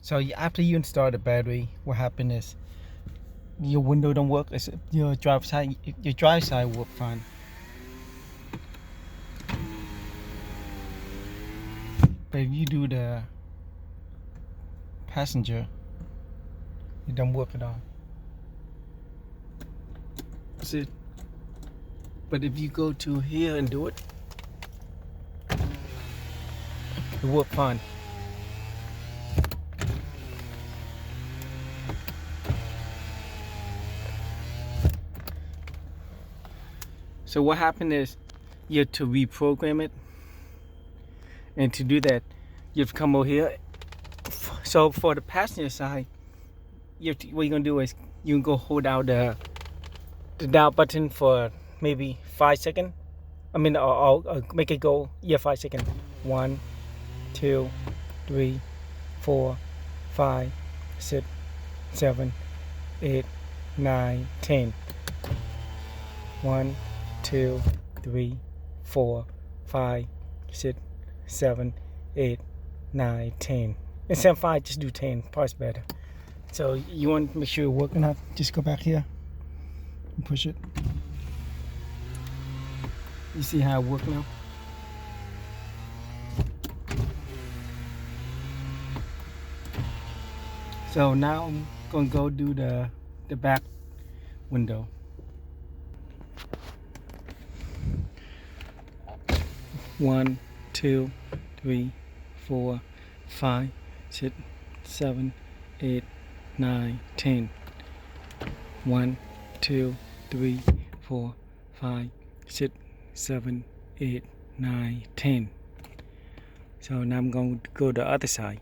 So after you install the battery, what happened is your window don't work. Your drive side work fine. But if you do the passenger, it don't work at all. That's it. But if you go to here and do it, it work fine. So what happened is you have to reprogram it, and to do that you have to come over here. So for the passenger side, what you're gonna do is you can go hold out the down button for maybe 5 seconds. I mean, I'll make it go 5 seconds. 1, 2, 3, 4, 5, 6, 7, 8, 9, 10. 1, 2, 3, 4, 5, 6, 7, 8, 9, 10. Instead of 5, just do 10. Probably better. So you want to make sure it's working out. Just go back here and push it. You see how it works now? So now I'm gonna go do the back window. One, 2, 3, 4, 5, 6, 7, 8, 9, 10. 1, 2, 3, 4, 5, 6, 7, 8, 9, 10. So now I'm going to go to the other side.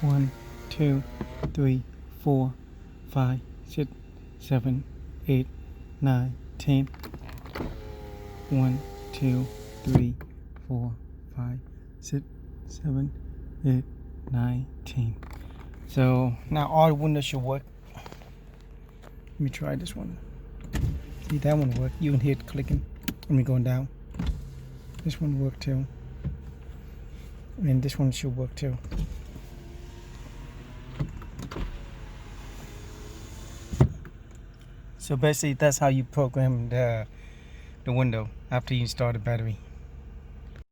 1, 2, 3, 4, 5, 6, 7, 8, 9, 10. 1, 2, 3, 4, 5, 6, 7, 8, 9, 10. So now all the windows should work. Let me try this one. See, that one worked. You can hear it clicking. Let me going down. This one worked too. And this one should work too. So basically that's how you program the window after you install the battery.